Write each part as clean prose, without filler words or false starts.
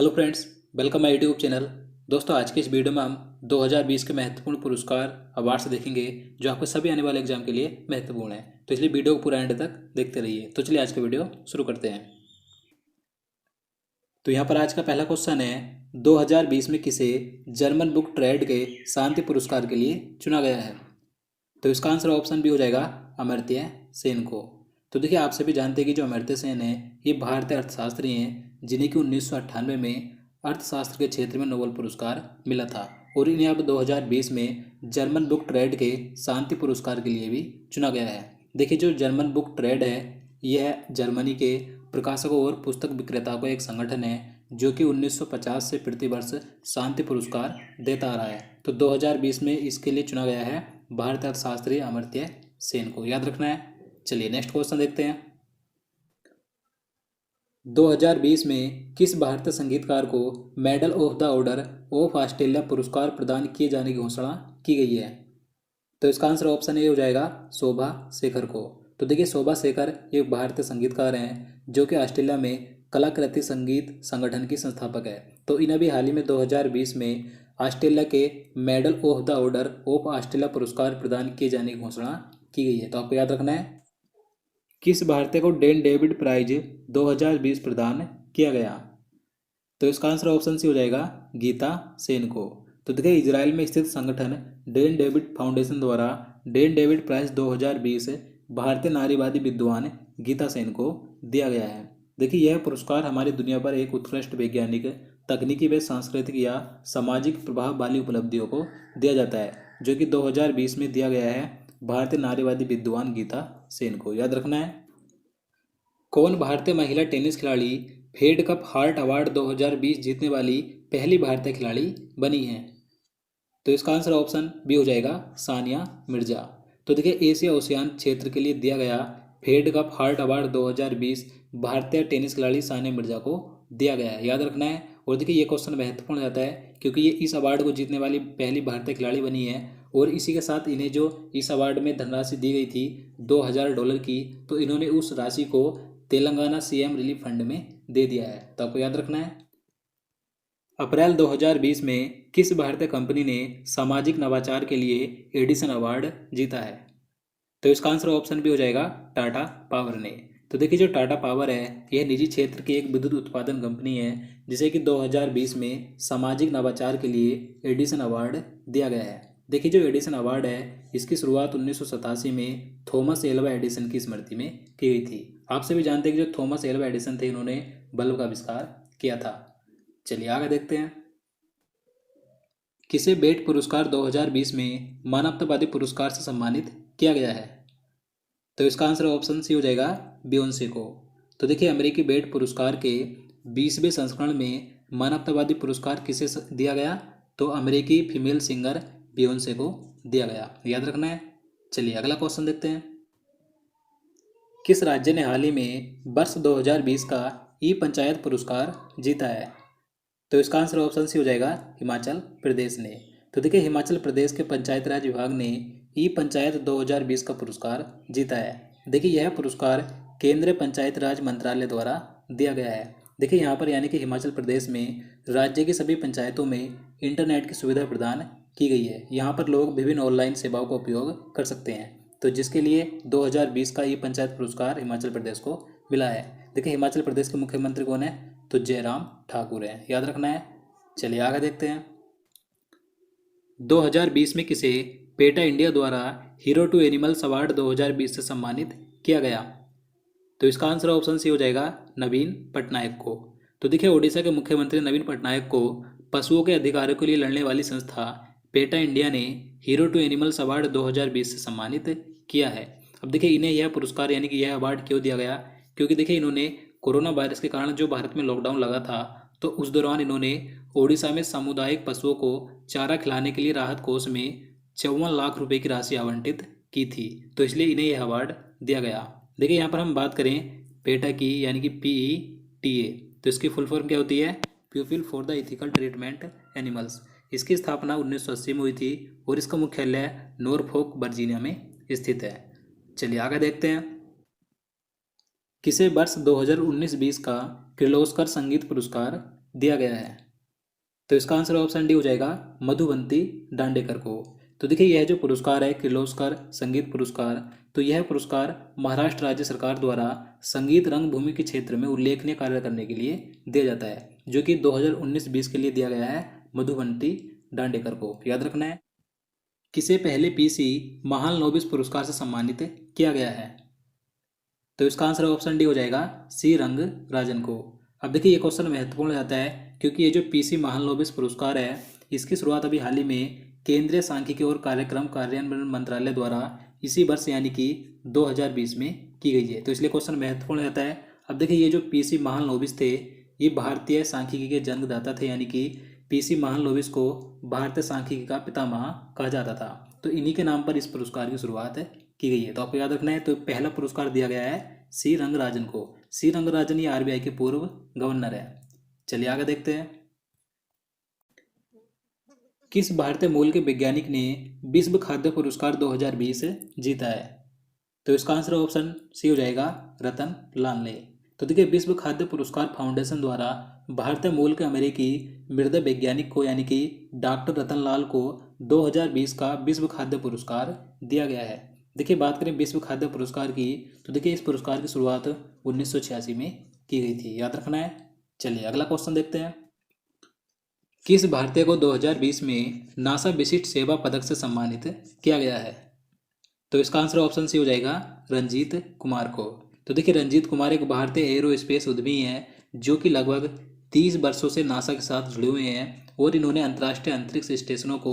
Hello friends, welcome my YouTube channel. दोस्तों, आज के इस वीडियो में हम 2020 के महत्वपूर्ण पुरस्कार अवार्ड्स देखेंगे जो आपके सभी आने वाले एग्जाम के लिए महत्वपूर्ण है। तो इसलिए वीडियो को पूरा एंड तक देखते रहिए। तो चलिए आज का वीडियो शुरू करते हैं। तो यहाँ पर आज का पहला क्वेश्चन है, 2020 में किसे जर्मन बुक ट्रेड के शांति पुरस्कार के लिए चुना गया है? तो इसका आंसर ऑप्शन बी हो जाएगा अमर्त्य सेन को। तो देखिए, आप सभी जानते हैं कि जो अमर्त्य सेन है ये भारतीय अर्थशास्त्री हैं जिन्हें कि 1998 में अर्थशास्त्र के क्षेत्र में नोबेल पुरस्कार मिला था, और इन्हें अब 2020 में जर्मन बुक ट्रेड के शांति पुरस्कार के लिए भी चुना गया है। देखिए, जो जर्मन बुक ट्रेड है यह जर्मनी के प्रकाशकों और पुस्तक विक्रेताओं का एक संगठन है जो कि 1950 से प्रतिवर्ष शांति पुरस्कार देता आ रहा है। तो 2020 में इसके लिए चुना गया है भारतीय अर्थशास्त्री अमर्त्य सेन को, याद रखना है। चलिए नेक्स्ट क्वेश्चन देखते हैं। 2020 में किस भारतीय संगीतकार को medal of the order of Australia पुरस्कार प्रदान किए जाने की घोषणा की गई है? तो इसका आंसर ऑप्शन ए हो जाएगा शोभा शेखर को। तो देखिए, शोभा शेखर एक भारतीय संगीतकार हैं जो कि ऑस्ट्रेलिया में कलाकृति संगीत संगठन की संस्थापक है। तो इन्हें भी हाल ही में 2020 में ऑस्ट्रेलिया के medal of the order of Australia पुरस्कार प्रदान किए जाने की घोषणा की गई है। तो आपको याद रखना है, किस भारतीय को डेन डेविड प्राइज 2020 प्रदान किया गया? तो इसका आंसर ऑप्शन सी हो जाएगा गीता सेन को। तो देखिए, इजराइल में स्थित संगठन डेन डेविड फाउंडेशन द्वारा डेन डेविड प्राइज 2020 भारतीय नारीवादी विद्वान गीता सेन को दिया गया है। देखिए, यह पुरस्कार हमारी दुनिया पर एक उत्कृष्ट वैज्ञानिक, तकनीकी व सांस्कृतिक या सामाजिक प्रभाव वाली उपलब्धियों को दिया जाता है, जो कि 2020 में दिया गया है भारतीय नारीवादी विद्वान गीता सेन को, याद रखना है। कौन भारतीय महिला टेनिस खिलाड़ी फेड कप हार्ट अवार्ड 2020 जीतने वाली पहली भारतीय खिलाड़ी बनी है? तो इसका आंसर ऑप्शन बी हो जाएगा सानिया मिर्जा। तो देखिए, एशिया ओशियान क्षेत्र के लिए दिया गया फेड कप हार्ट अवार्ड 2020 भारतीय टेनिस खिलाड़ी सानिया मिर्जा को दिया गया है, याद रखना है। और देखिए, ये क्वेश्चन महत्वपूर्ण रहता है क्योंकि ये इस अवार्ड को जीतने वाली पहली भारतीय खिलाड़ी बनी है, और इसी के साथ इन्हें जो इस अवार्ड में धनराशि दी गई थी $2000 की, तो इन्होंने उस राशि को तेलंगाना सीएम रिलीफ फंड में दे दिया है। तो आपको याद रखना है। अप्रैल 2020 में किस भारतीय कंपनी ने सामाजिक नवाचार के लिए एडिसन अवार्ड जीता है? तो इसका आंसर ऑप्शन भी हो जाएगा टाटा पावर ने। तो देखिए, जो टाटा पावर है यह निजी क्षेत्र की एक विद्युत उत्पादन कंपनी है जिसे कि 2020 में सामाजिक नवाचार के लिए एडिसन अवार्ड दिया गया है। देखिए, जो एडिसन अवार्ड है इसकी शुरुआत 1987 में थॉमस एल्वा एडिसन की स्मृति में की गई थी। आप सभी जानते हैं कि जो थॉमस एल्वा एडिसन थे इन्होंने बल्ब का आविष्कार किया था। चलिए आगे देखते हैं। किसे बेट पुरस्कार 2020 में मानवतावादी पुरस्कार से सम्मानित किया गया है? तो इसका आंसर ऑप्शन सी हो जाएगा बियोंसे को। तो देखिए, अमेरिकी बेट पुरस्कार के 20वें संस्करण में मानवतावादी पुरस्कार किसे दिया गया? तो अमेरिकी फीमेल सिंगर बियोंसे को दिया गया, याद रखना है। चलिए अगला क्वेश्चन देखते हैं। किस राज्य ने हाल ही में वर्ष 2020 का ई पंचायत पुरस्कार जीता है? तो इसका आंसर ऑप्शन सी हो जाएगा हिमाचल प्रदेश ने। तो देखिए, हिमाचल प्रदेश के पंचायत राज विभाग ने ई पंचायत 2020 का पुरस्कार जीता है। देखिए, यह पुरस्कार केंद्रीय पंचायत राज मंत्रालय द्वारा दिया गया है। देखिए, यहाँ पर यानी कि हिमाचल प्रदेश में राज्य की सभी पंचायतों में इंटरनेट की सुविधा प्रदान की गई है। यहाँ पर लोग विभिन्न ऑनलाइन सेवाओं का उपयोग कर सकते हैं, तो जिसके लिए 2020 का ई पंचायत पुरस्कार हिमाचल प्रदेश को मिला है। देखिए, हिमाचल प्रदेश के मुख्यमंत्री कौन है? तो जयराम ठाकुर है, याद रखना है। चलिए आगे देखते हैं। 2020 में किसे पेटा इंडिया द्वारा हीरो टू एनिमल्स अवार्ड 2020 से सम्मानित किया गया? तो इसका आंसर ऑप्शन सी हो जाएगा नवीन पटनायक को। तो देखिए, ओडिशा के मुख्यमंत्री नवीन पटनायक को पशुओं के अधिकारों के लिए लड़ने वाली संस्था पेटा इंडिया ने हीरो टू एनिमल्स अवार्ड 2020 से सम्मानित किया है। अब देखिए, इन्हें यह पुरस्कार यानी कि यह अवार्ड क्यों दिया गया? क्योंकि देखिए, इन्होंने कोरोना वायरस के कारण जो भारत में लॉकडाउन लगा था, तो उस दौरान इन्होंने ओडिशा में सामुदायिक पशुओं को चारा खिलाने के लिए राहत कोष में 54 लाख रुपए की राशि आवंटित की थी, तो इसलिए इन्हें यह अवार्ड दिया गया। देखिए, यहाँ पर हम बात करें पेटा की यानी कि PETA, तो इसकी फुल फॉर्म क्या होती है? People for the ethical treatment animals. इसकी स्थापना 1980 में हुई थी और इसका मुख्यालय नॉरफॉक वर्जीनिया में स्थित है। चलिए आगे देखते हैं। किसे वर्ष 2019-20 का किर्लोस्कर संगीत पुरस्कार दिया गया है? तो इसका आंसर ऑप्शन डी हो जाएगा मधुबंती दांडेकर को। तो देखिए यह जो पुरस्कार है किर्लोस्कर संगीत पुरस्कार, तो यह पुरस्कार महाराष्ट्र राज्य सरकार द्वारा संगीत रंगभूमि के क्षेत्र में उल्लेखनीय कार्य करने के लिए दिया जाता है, जो कि 2019-20 के लिए दिया गया है मधुबंती दांडेकर को, याद रखना है। किसे पहले पीसी महान नोबेल पुरस्कार से सम्मानित किया गया है? तो इसका आंसर ऑप्शन डी हो जाएगा सी रंग राजन को। अब देखिए ये क्वेश्चन महत्वपूर्ण रहता है क्योंकि ये जो पीसी महालनोबिस पुरस्कार है इसकी शुरुआत अभी हाल ही में केंद्रीय सांख्यिकी और कार्यक्रम कार्यान्वयन मंत्रालय द्वारा इसी वर्ष यानी कि 2020 में की गई है, तो इसलिए क्वेश्चन महत्वपूर्ण रहता है। अब देखिए ये जो पीसी महालनोबिस थे ये भारतीय सांख्यिकी के जन्मदाता थे, यानी कि पीसी महालनोबिस को भारतीय सांख्यिकी का पितामह कहा जाता था, तो इन्हीं के नाम पर इस पुरस्कार की शुरुआत की गई है। तो आपको याद रखना है, तो पहला पुरस्कार दिया गया है सी रंगराजन को। सी रंगराजन ये आरबीआई के पूर्व गवर्नर है। चलिए आगे देखते हैं। किस भारतीय मूल के वैज्ञानिक ने विश्व खाद्य पुरस्कार 2020 जीता है? तो इसका आंसर ऑप्शन सी हो जाएगा रतन लाल ने। तो देखिए विश्व खाद्य पुरस्कार फाउंडेशन द्वारा भारतीय मूल के अमेरिकी मृदा वैज्ञानिक को यानी कि डॉक्टर रतन लाल को 2020 का विश्व खाद्य पुरस्कार दिया गया है। देखिए बात करें विश्व खाद्य पुरस्कार की, तो देखिए इस पुरस्कार की शुरुआत 1986 में की गई थी, याद रखना है। चलिए अगला क्वेश्चन देखते हैं। किस भारतीय को 2020 में नासा विशिष्ट सेवा पदक से सम्मानित किया गया है? तो इसका आंसर ऑप्शन सी हो जाएगा रंजीत कुमार को। तो देखिए रंजीत कुमार एक भारतीय एरोस्पेस उद्यमी हैं जो कि लगभग 30 वर्षों से नासा के साथ जुड़े हुए हैं और इन्होंने अंतर्राष्ट्रीय अंतरिक्ष स्टेशनों को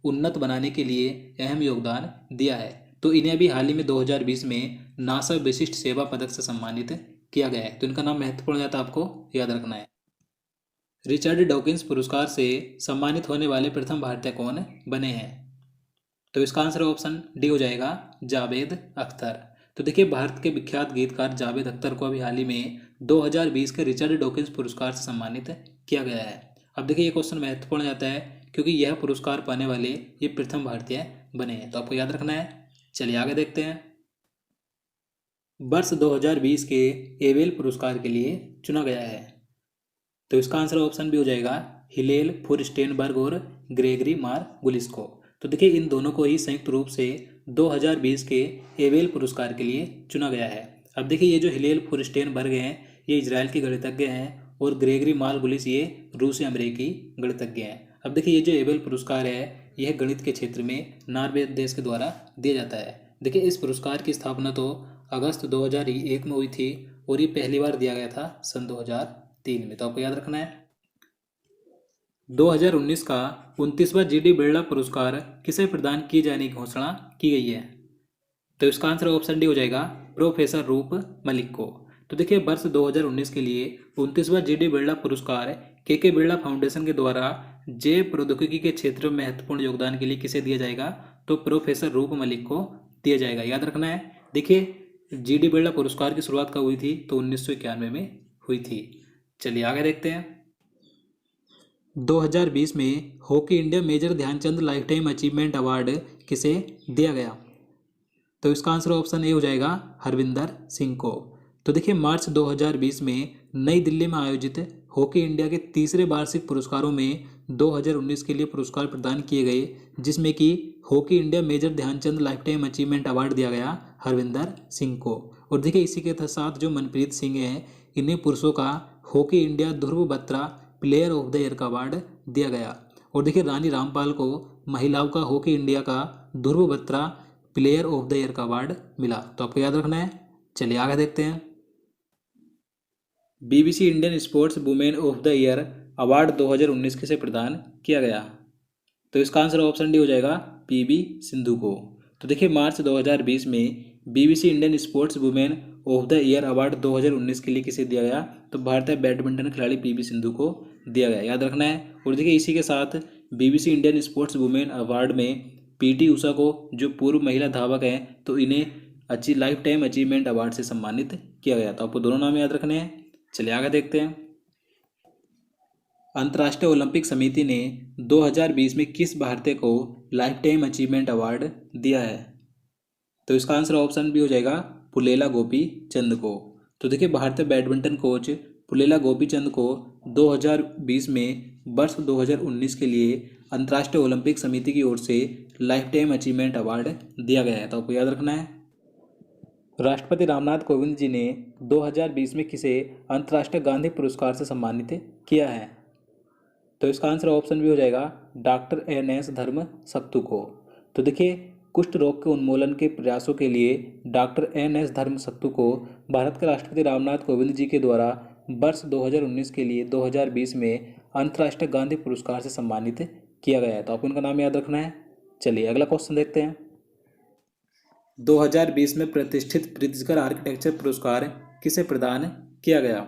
उन्नत बनाने के लिए अहम योगदान दिया है। तो इन्हें भी हाल ही में 2020 में नासा विशिष्ट सेवा पदक से सम्मानित किया गया है। तो इनका नाम महत्वपूर्ण है, तो आपको याद रखना है। रिचर्ड डॉकिंस पुरस्कार से सम्मानित होने वाले प्रथम भारतीय कौन बने हैं? तो इसका आंसर ऑप्शन डी हो जाएगा जावेद अख्तर। तो देखिए भारत के विख्यात गीतकार जावेद अख्तर को अभी हाल ही में 2020 के रिचर्ड डॉकिंस पुरस्कार से सम्मानित किया गया है। अब देखिए ये क्वेश्चन महत्वपूर्ण जाता है क्योंकि यह पुरस्कार पाने वाले ये प्रथम भारतीय बने हैं, तो आपको याद रखना है। चलिए आगे देखते हैं। वर्ष 2020 के एवेल पुरस्कार के लिए चुना गया है। तो इसका आंसर ऑप्शन भी हो जाएगा हिलेल फुरस्टेनबर्ग और ग्रेगरी मार्गुलिस को। तो देखिए इन दोनों को ही संयुक्त रूप से 2020 के एवेल पुरस्कार के लिए चुना गया है। अब देखिए ये जो हिलेल फुरस्टेनबर्ग हैं ये इजराइल के गणितज्ञ हैं और ग्रेगरी मार्गुलिस ये रूसी अमेरिकी गणितज्ञ हैं। अब देखिए ये जो एवेल पुरस्कार है यह गणित के क्षेत्र में नॉर्वे देश के द्वारा दिया जाता है। देखिए इस पुरस्कार की स्थापना तो अगस्त 2001 में हुई थी और ये पहली बार दिया गया था सन 2003 में, तो आपको याद रखना है। 2019 का 29वां जीडी बिरला पुरस्कार किसे प्रदान किए जाने की घोषणा की गई है? तो इसका आंसर ऑप्शन डी हो जाएगा प्रोफेसर रूप मलिक को। तो देखिए वर्ष 2019 के लिए 29वां जीडी बिरला पुरस्कार के बिरला फाउंडेशन के द्वारा जैव प्रौद्योगिकी के क्षेत्र में महत्वपूर्ण योगदान के लिए किसे दिया जाएगा? तो प्रोफेसर रूप मलिक को दिया जाएगा, याद रखना है। देखिए जीडी बिरला पुरस्कार की शुरुआत कब हुई थी? तो 1991 में हुई थी। चलिए आगे देखते हैं। 2020 में hockey India major Dhyanchand life time achievement award किसे दिया गया? तो इसका आंसर ऑप्शन ए हो जाएगा हरविंदर सिंह को। तो देखिए मार्च 2020 में नई दिल्ली में आयोजित हॉकी इंडिया के तीसरे वार्षिक पुरस्कारों में 2019 के लिए पुरस्कार प्रदान किए गए, जिसमें कि hockey India major Dhyanchand life time achievement award दिया गया हरविंदर सिंह को। और देखिए इसी के साथ जो मनप्रीत सिंह हैं इन्हें पुरुषों का hockey India Dhruv Batra player of the year का अवार्ड दिया गया। और देखिए रानी रामपाल को महिलाओं का हॉकी इंडिया का Dhruv Batra player of the year का अवार्ड मिला, तो आपको याद रखना है। चलिए आगे देखते हैं। BBC Indian sports women of the year award 2019 किसे प्रदान किया गया? तो इसका आंसर ऑप्शन डी हो जाएगा पीवी सिंधु को। तो देखिए मार्च 2020 में BBC Indian sports women of the year award 2019 के लिए किसे दिया गया? तो भारतीय बैडमिंटन खिलाड़ी पीवी सिंधु को दिया गया, याद रखना है। और देखिए इसी के साथ BBC Indian sports women award में पीटी उषा को जो पूर्व महिला धावक हैं तो इन्हें लाइफ टाइम अचीवमेंट अवार्ड से सम्मानित किया गया। तो आपको दोनों नाम याद रखने हैं। चलिए आगे देखते हैं। अंतर्राष्ट्रीय ओलंपिक समिति ने 2020 में किस भारतीय को लाइफ टाइम अचीवमेंट अवार्ड दिया है? तो इसका आंसर ऑप्शन भी हो जाएगा पुलेला गोपी चंद को। तो देखिए भारतीय बैडमिंटन कोच पुलेला गोपी चंद को 2020 में वर्ष 2019 के लिए अंतर्राष्ट्रीय ओलंपिक समिति की ओर से लाइफ टाइम अचीवमेंट अवार्ड दिया गया है। तो आपको याद रखना है। राष्ट्रपति रामनाथ कोविंद जी ने 2020 में किसे अंतर्राष्ट्रीय गांधी पुरस्कार से सम्मानित किया है? तो इसका आंसर ऑप्शन भी हो जाएगा डॉक्टर एन.एस. धर्मसक्तु को। तो देखिए, कुष्ठ रोग के उन्मूलन के प्रयासों के लिए डॉक्टर एन.एस. धर्मसक्तु को भारत के राष्ट्रपति रामनाथ कोविंद जी के द्वारा वर्ष 2019 के लिए 2020 में अंतर्राष्ट्रीय गांधी पुरस्कार से सम्मानित किया गया है। तो आपको इनका नाम याद रखना है। चलिए अगला क्वेश्चन देखते हैं। 2020 में प्रतिष्ठित प्रित्जकर आर्किटेक्चर पुरस्कार किसे प्रदान किया गया?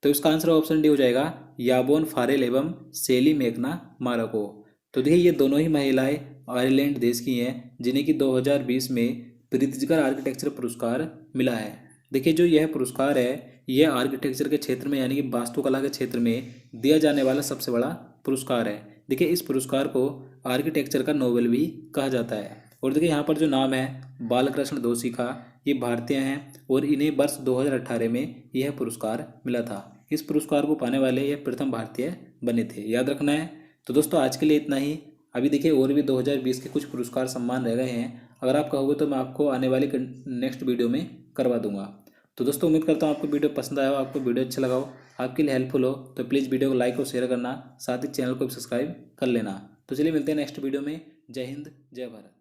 तो इसका आंसर ऑप्शन डी हो जाएगा याबोन फारेल एवं सेली मेघना मारको। तो देखिए, ये दोनों ही महिलाएं आयरलैंड देश की हैं जिन्हें कि 2020 में प्रित्जकर आर्किटेक्चर पुरस्कार मिला है। देखिए, जो यह पुरस्कार है यह आर्किटेक्चर के क्षेत्र में यानी कि वास्तुकला के क्षेत्र में दिया जाने वाला सबसे बड़ा पुरस्कार है। देखिए, इस पुरस्कार को आर्किटेक्चर का नोबेल भी कहा जाता है। और देखिए, यहाँ पर जो नाम है बालकृष्ण दोषी का, ये भारतीय हैं और इन्हें वर्ष 2018 में यह पुरस्कार मिला था। इस पुरस्कार को पाने वाले यह प्रथम भारतीय बने थे, याद रखना है। तो दोस्तों, आज के लिए इतना ही। अभी देखिए, और भी 2020 के कुछ पुरस्कार सम्मान रह गए हैं। अगर आप कहोगे तो मैं आपको आने वाली नेक्स्ट वीडियो में करवा दूंगा। तो दोस्तों, उम्मीद करता हूँ आपको वीडियो पसंद आया हो, आपको वीडियो अच्छा लगा हो, आपके लिए हेल्पफुल हो। तो प्लीज़ वीडियो को लाइक और शेयर करना, साथ ही चैनल को भी सब्सक्राइब कर लेना। तो चलिए मिलते हैं नेक्स्ट वीडियो में। जय हिंद, जय भारत।